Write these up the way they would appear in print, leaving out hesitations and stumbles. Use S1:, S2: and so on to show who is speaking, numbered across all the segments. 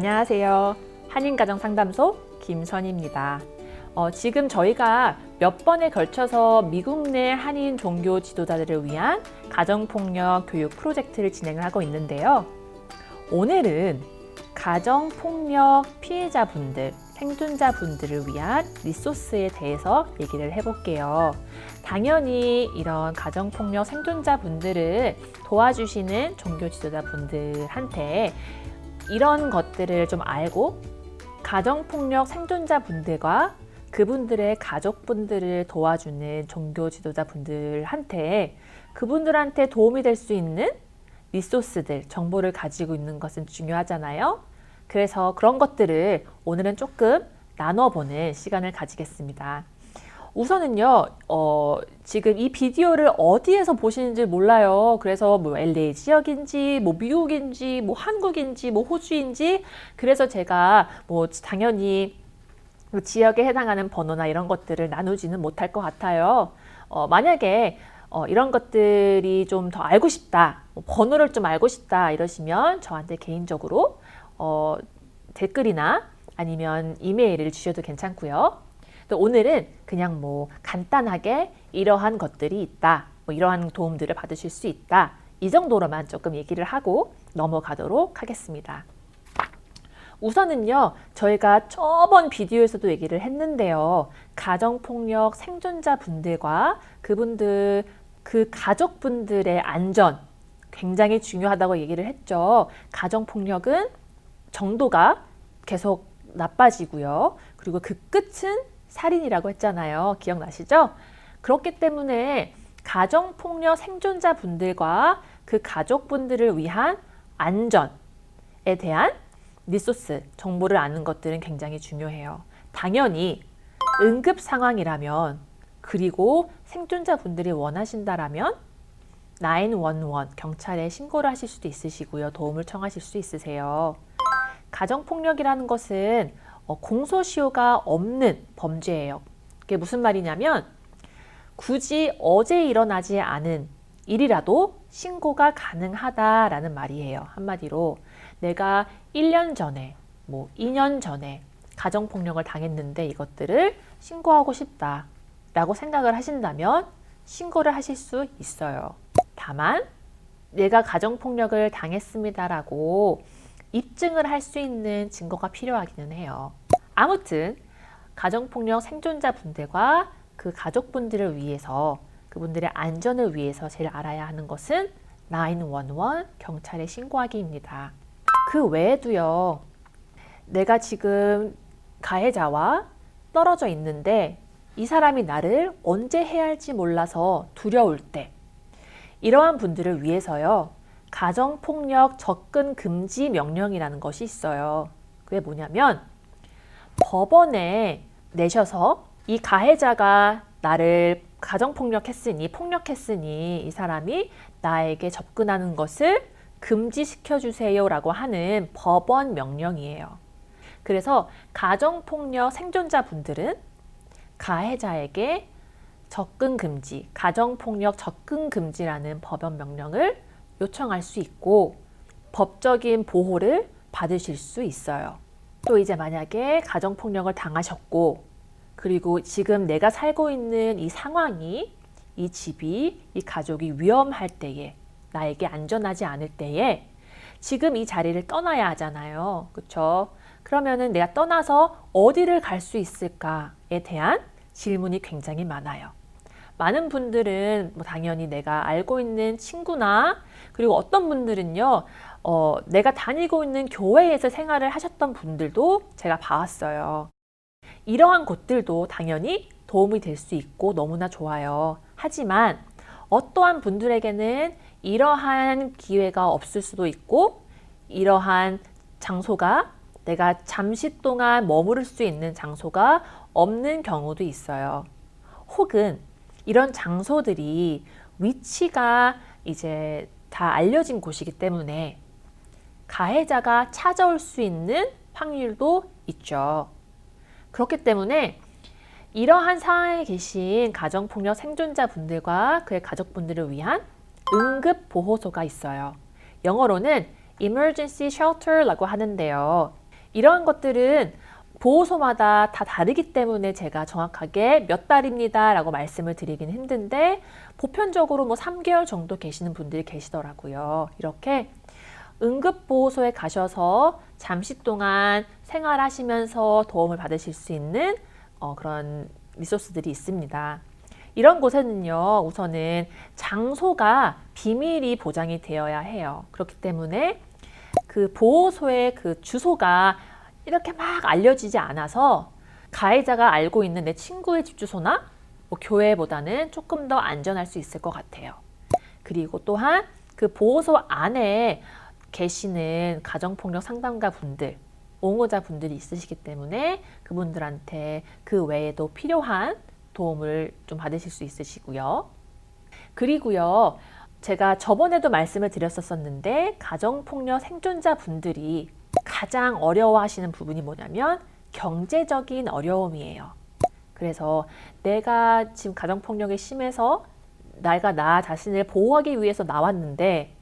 S1: 안녕하세요. 한인가정상담소 김선희입니다. 지금 저희가 몇 번에 걸쳐서 미국 내 한인 종교 지도자들을 위한 가정폭력 교육 프로젝트를 진행을 하고 있는데요. 오늘은 가정폭력 피해자분들, 생존자분들을 위한 리소스에 대해서 얘기를 해볼게요. 당연히 이런 가정폭력 생존자분들을 도와주시는 종교 지도자분들한테 이런 것들을 좀 알고 가정폭력 생존자분들과 그분들의 가족분들을 도와주는 종교 지도자분들한테 그분들한테 도움이 될 수 있는 리소스들, 정보를 가지고 있는 것은 중요하잖아요. 그래서 그런 것들을 오늘은 조금 나눠보는 시간을 가지겠습니다. 우선은요, 지금 이 비디오를 어디에서 보시는지 몰라요. 그래서 뭐 LA 지역인지, 뭐 미국인지, 뭐 한국인지, 뭐 호주인지, 그래서 제가 뭐 당연히 지역에 해당하는 번호나 이런 것들을 나누지는 못할 것 같아요. 만약에 이런 것들이 좀 더 알고 싶다, 번호를 좀 알고 싶다 이러시면 저한테 개인적으로 댓글이나 아니면 이메일을 주셔도 괜찮고요. 또 오늘은 그냥 뭐 간단하게 이러한 것들이 있다, 뭐 이러한 도움들을 받으실 수 있다, 이 정도로만 조금 얘기를 하고 넘어가도록 하겠습니다. 우선은요, 저희가 저번 비디오에서도 얘기를 했는데요. 가정폭력 생존자분들과 그분들, 그 가족분들의 안전 굉장히 중요하다고 얘기를 했죠. 가정폭력은 정도가 계속 나빠지고요. 그리고 그 끝은 살인이라고 했잖아요. 기억나시죠? 그렇기 때문에 가정폭력 생존자분들과 그 가족분들을 위한 안전에 대한 리소스, 정보를 아는 것들은 굉장히 중요해요. 당연히 응급 상황이라면, 그리고 생존자분들이 원하신다라면 911 경찰에 신고를 하실 수도 있으시고요. 도움을 청하실 수 있으세요. 가정폭력이라는 것은 공소시효가 없는 범죄예요. 그게 무슨 말이냐면 굳이 어제 일어나지 않은 일이라도 신고가 가능하다라는 말이에요. 한마디로 내가 1년 전에, 뭐 2년 전에 가정폭력을 당했는데 이것들을 신고하고 싶다라고 생각을 하신다면 신고를 하실 수 있어요. 다만 내가 가정폭력을 당했습니다라고 입증을 할 수 있는 증거가 필요하기는 해요. 아무튼 가정폭력 생존자분들과 그 가족분들을 위해서, 그분들의 안전을 위해서 제일 알아야 하는 것은 911 경찰에 신고하기입니다. 그 외에도요, 내가 지금 가해자와 떨어져 있는데 이 사람이 나를 언제 해야 할지 몰라서 두려울 때, 이러한 분들을 위해서요, 가정폭력 접근 금지 명령이라는 것이 있어요. 그게 뭐냐면 법원에 내셔서 이 가해자가 나를 가정폭력했으니, 폭력했으니 이 사람이 나에게 접근하는 것을 금지시켜 주세요라고 하는 법원 명령이에요. 그래서 가정폭력 생존자분들은 가해자에게 접근 금지, 가정폭력 접근 금지라는 법원 명령을 요청할 수 있고 법적인 보호를 받으실 수 있어요. 또 이제 만약에 가정폭력을 당하셨고, 그리고 지금 내가 살고 있는 이 상황이, 이 집이, 이 가족이 위험할 때에, 나에게 안전하지 않을 때에 지금 이 자리를 떠나야 하잖아요. 그렇죠? 그러면은 내가 떠나서 어디를 갈 수 있을까에 대한 질문이 굉장히 많아요. 많은 분들은 뭐 당연히 내가 알고 있는 친구나, 그리고 어떤 분들은요, 내가 다니고 있는 교회에서 생활을 하셨던 분들도 제가 봐왔어요. 이러한 곳들도 당연히 도움이 될 수 있고 너무나 좋아요. 하지만 어떠한 분들에게는 이러한 기회가 없을 수도 있고, 이러한 장소가, 내가 잠시 동안 머무를 수 있는 장소가 없는 경우도 있어요. 혹은 이런 장소들이 위치가 이제 다 알려진 곳이기 때문에 가해자가 찾아올 수 있는 확률도 있죠. 그렇기 때문에 이러한 상황에 계신 가정폭력 생존자분들과 그의 가족분들을 위한 응급보호소가 있어요. 영어로는 emergency shelter라고 하는데요. 이러한 것들은 보호소마다 다 다르기 때문에 제가 정확하게 몇 달입니다 라고 말씀을 드리긴 힘든데 보편적으로 뭐 3개월 정도 계시는 분들이 계시더라고요. 이렇게 응급보호소에 가셔서 잠시 동안 생활하시면서 도움을 받으실 수 있는 그런 리소스들이 있습니다. 이런 곳에는요, 우선은 장소가 비밀이 보장이 되어야 해요. 그렇기 때문에 그 보호소의 그 주소가 이렇게 막 알려지지 않아서 가해자가 알고 있는 내 친구의 집 주소나 뭐 교회보다는 조금 더 안전할 수 있을 것 같아요. 그리고 또한 그 보호소 안에 계시는 가정폭력 상담가 분들, 옹호자 분들이 있으시기 때문에 그분들한테 그 외에도 필요한 도움을 좀 받으실 수 있으시고요. 그리고요, 제가 저번에도 말씀을 드렸었는데 가정폭력 생존자 분들이 가장 어려워하시는 부분이 뭐냐면 경제적인 어려움이에요. 그래서 내가 지금 가정폭력이 심해서 내가 나 자신을 보호하기 위해서 나왔는데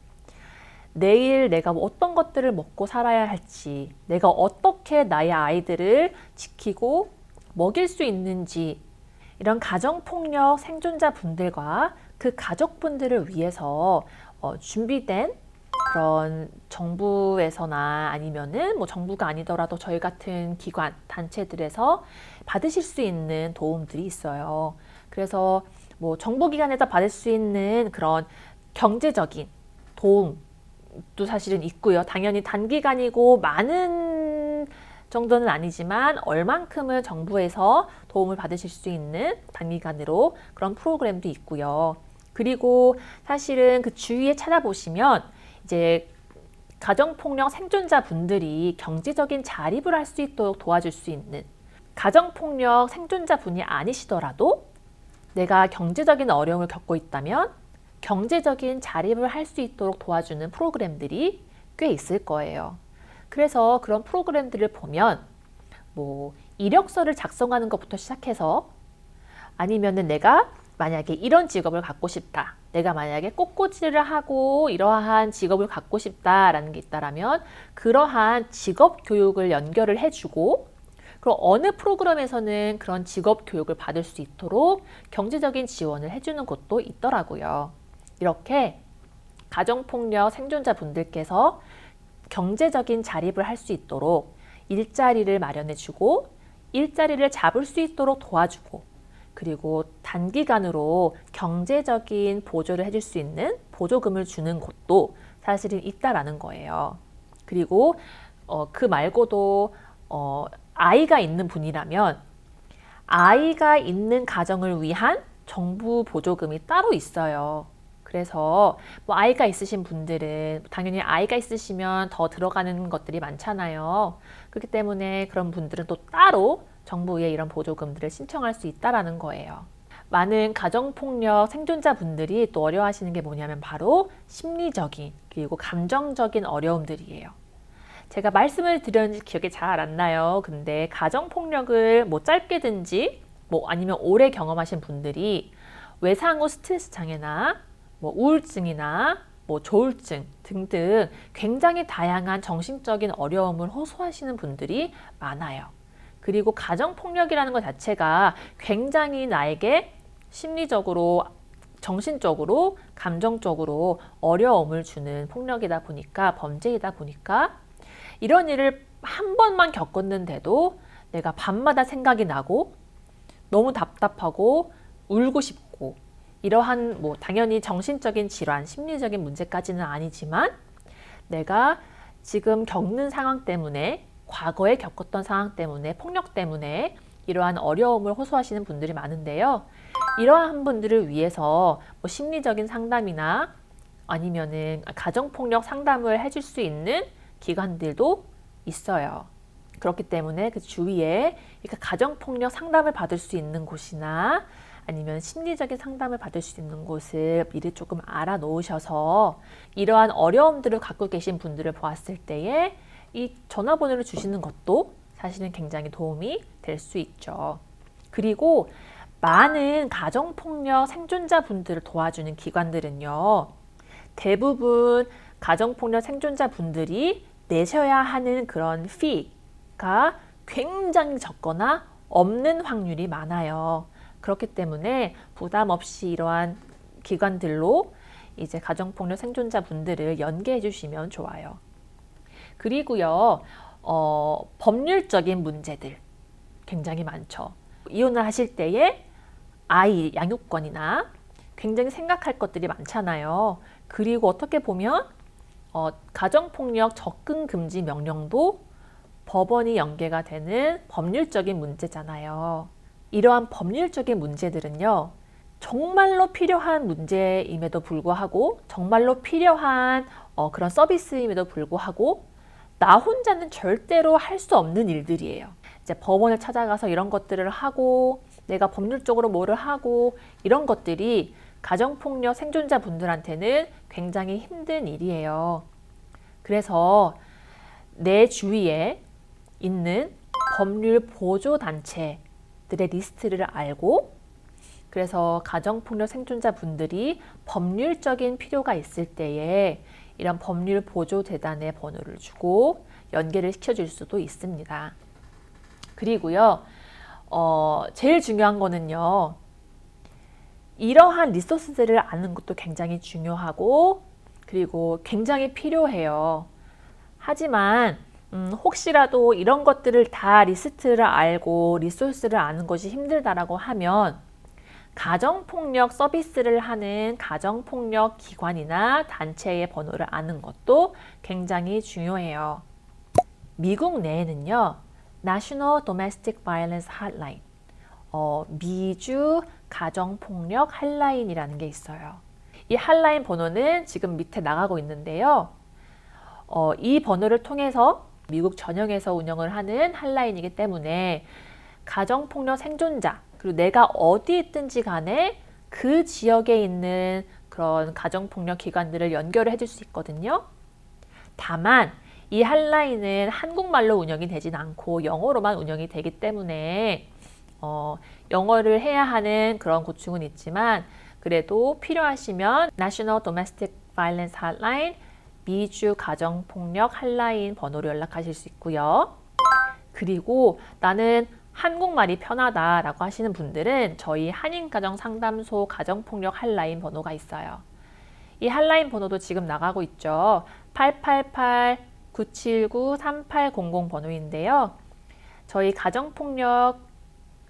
S1: 내일 내가 어떤 것들을 먹고 살아야 할지, 내가 어떻게 나의 아이들을 지키고 먹일 수 있는지, 이런 가정폭력 생존자 분들과 그 가족분들을 위해서 준비된 그런 정부에서나 아니면은 뭐 정부가 아니더라도 저희 같은 기관, 단체들에서 받으실 수 있는 도움들이 있어요. 그래서 뭐 정부기관에서 받을 수 있는 그런 경제적인 도움도 사실은 있고요. 당연히 단기간이고 많은 정도는 아니지만 얼만큼은 정부에서 도움을 받으실 수 있는 단기간으로 그런 프로그램도 있고요. 그리고 사실은 그 주위에 찾아보시면 이제 가정폭력 생존자 분들이 경제적인 자립을 할 수 있도록 도와줄 수 있는, 가정폭력 생존자 분이 아니시더라도 내가 경제적인 어려움을 겪고 있다면 경제적인 자립을 할 수 있도록 도와주는 프로그램들이 꽤 있을 거예요. 그래서 그런 프로그램들을 보면 뭐 이력서를 작성하는 것부터 시작해서 아니면은 내가 만약에 이런 직업을 갖고 싶다, 내가 만약에 꽃꽂이를 하고 이러한 직업을 갖고 싶다라는 게 있다라면 그러한 직업 교육을 연결을 해주고, 그리고 어느 프로그램에서는 그런 직업 교육을 받을 수 있도록 경제적인 지원을 해주는 곳도 있더라고요. 이렇게 가정폭력 생존자 분들께서 경제적인 자립을 할 수 있도록 일자리를 마련해주고 일자리를 잡을 수 있도록 도와주고, 그리고 단기간으로 경제적인 보조를 해줄 수 있는 보조금을 주는 곳도 사실은 있다라는 거예요. 그리고 그 말고도 아이가 있는 분이라면 아이가 있는 가정을 위한 정부 보조금이 따로 있어요. 그래서 뭐 아이가 있으신 분들은 당연히 아이가 있으시면 더 들어가는 것들이 많잖아요. 그렇기 때문에 그런 분들은 또 따로 정부에 이런 보조금들을 신청할 수 있다라는 거예요. 많은 가정폭력 생존자분들이 또 어려워하시는 게 뭐냐면 바로 심리적인 그리고 감정적인 어려움들이에요. 제가 말씀을 드렸는지 기억이 잘 안 나요. 근데 가정폭력을 뭐 짧게든지 뭐 아니면 오래 경험하신 분들이 외상 후 스트레스 장애나 뭐 우울증이나 뭐 조울증 등등 굉장히 다양한 정신적인 어려움을 호소하시는 분들이 많아요. 그리고 가정폭력이라는 것 자체가 굉장히 나에게 심리적으로, 정신적으로, 감정적으로 어려움을 주는 폭력이다 보니까, 범죄이다 보니까 이런 일을 한 번만 겪었는데도 내가 밤마다 생각이 나고 너무 답답하고 울고 싶고, 이러한 뭐 당연히 정신적인 질환, 심리적인 문제까지는 아니지만 내가 지금 겪는 상황 때문에, 과거에 겪었던 상황 때문에, 폭력 때문에 이러한 어려움을 호소하시는 분들이 많은데요. 이러한 분들을 위해서 뭐 심리적인 상담이나 아니면은 가정폭력 상담을 해줄 수 있는 기관들도 있어요. 그렇기 때문에 그 주위에 가정폭력 상담을 받을 수 있는 곳이나 아니면 심리적인 상담을 받을 수 있는 곳을 미리 조금 알아 놓으셔서 이러한 어려움들을 갖고 계신 분들을 보았을 때에 이 전화번호를 주시는 것도 사실은 굉장히 도움이 될 수 있죠. 그리고 많은 가정폭력 생존자분들을 도와주는 기관들은요, 대부분 가정폭력 생존자분들이 내셔야 하는 그런 fee, 리스크가 굉장히 적거나 없는 확률이 많아요. 그렇기 때문에 부담 없이 이러한 기관들로 이제 가정폭력 생존자분들을 연계해 주시면 좋아요. 그리고요, 법률적인 문제들 굉장히 많죠. 이혼을 하실 때에 아이 양육권이나 굉장히 생각할 것들이 많잖아요. 그리고 어떻게 보면 가정폭력 접근 금지 명령도 법원이 연계가 되는 법률적인 문제잖아요. 이러한 법률적인 문제들은요, 정말로 필요한 문제임에도 불구하고 정말로 필요한 그런 서비스임에도 불구하고 나 혼자는 절대로 할 수 없는 일들이에요. 이제 법원을 찾아가서 이런 것들을 하고 내가 법률적으로 뭐를 하고 이런 것들이 가정폭력 생존자분들한테는 굉장히 힘든 일이에요. 그래서 내 주위에 있는 법률 보조단체들의 리스트를 알고 그래서 가정폭력 생존자분들이 법률적인 필요가 있을 때에 이런 법률 보조재단의 번호를 주고 연계를 시켜줄 수도 있습니다. 그리고요, 제일 중요한 거는요, 이러한 리소스들을 아는 것도 굉장히 중요하고 그리고 굉장히 필요해요. 하지만 혹시라도 이런 것들을 다 리스트를 알고 리소스를 아는 것이 힘들다라고 하면 가정폭력 서비스를 하는 가정폭력 기관이나 단체의 번호를 아는 것도 굉장히 중요해요. 미국 내에는요, National Domestic Violence Hotline, 미주 가정폭력 핫라인이라는 게 있어요. 이 핫라인 번호는 지금 밑에 나가고 있는데요. 이 번호를 통해서 미국 전역에서 운영을 하는 핫라인이기 때문에 가정폭력 생존자, 그리고 내가 어디 있든지 간에 그 지역에 있는 그런 가정폭력 기관들을 연결을 해줄 수 있거든요. 다만 이 핫라인은 한국말로 운영이 되진 않고 영어로만 운영이 되기 때문에 영어를 해야 하는 그런 고충은 있지만 그래도 필요하시면 National Domestic Violence Hotline 미주 가정폭력 핫라인 번호로 연락하실 수 있고요. 그리고 나는 한국말이 편하다라고 하시는 분들은 저희 한인가정상담소 가정폭력 핫라인 번호가 있어요. 이 핫라인 번호도 지금 나가고 있죠. 888-979-3800 번호인데요. 저희 가정폭력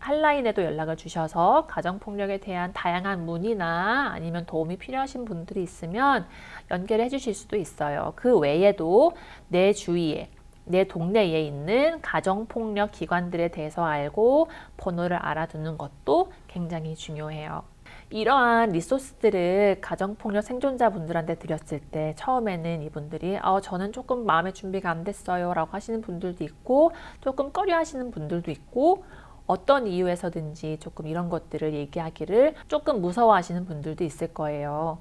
S1: 핫라인에도 연락을 주셔서 가정폭력에 대한 다양한 문의나 아니면 도움이 필요하신 분들이 있으면 연결해 주실 수도 있어요. 그 외에도 내 주위에 내 동네에 있는 가정폭력 기관들에 대해서 알고 번호를 알아두는 것도 굉장히 중요해요. 이러한 리소스들을 가정폭력 생존자분들한테 드렸을 때 처음에는 이분들이 저는 조금 마음의 준비가 안 됐어요 라고 하시는 분들도 있고 조금 꺼려 하시는 분들도 있고 어떤 이유에서든지 조금 이런 것들을 얘기하기를 조금 무서워하시는 분들도 있을 거예요.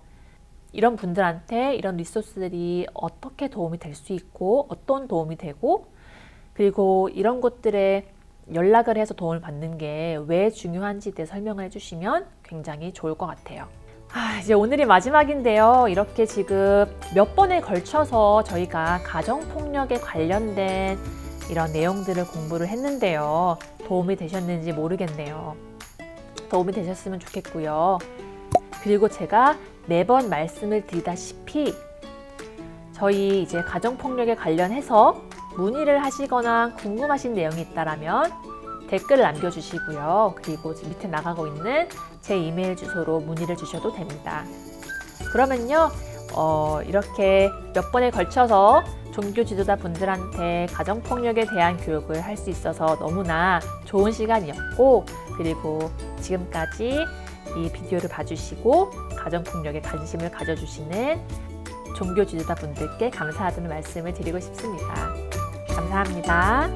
S1: 이런 분들한테 이런 리소스들이 어떻게 도움이 될 수 있고 어떤 도움이 되고 그리고 이런 것들에 연락을 해서 도움을 받는 게 왜 중요한지에 대해 설명을 해주시면 굉장히 좋을 것 같아요. 이제 오늘이 마지막인데요. 이렇게 지금 몇 번에 걸쳐서 저희가 가정폭력에 관련된 이런 내용들을 공부를 했는데요. 도움이 되셨는지 모르겠네요. 도움이 되셨으면 좋겠고요. 그리고 제가 매번 말씀을 드리다시피 저희 이제 가정폭력에 관련해서 문의를 하시거나 궁금하신 내용이 있다라면 댓글을 남겨주시고요. 그리고 밑에 나가고 있는 제 이메일 주소로 문의를 주셔도 됩니다. 그러면요, 이렇게 몇 번에 걸쳐서 종교 지도자 분들한테 가정폭력에 대한 교육을 할 수 있어서 너무나 좋은 시간이었고 그리고 지금까지 이 비디오를 봐주시고 가정폭력에 관심을 가져주시는 종교 지도자 분들께 감사하다는 말씀을 드리고 싶습니다. 감사합니다.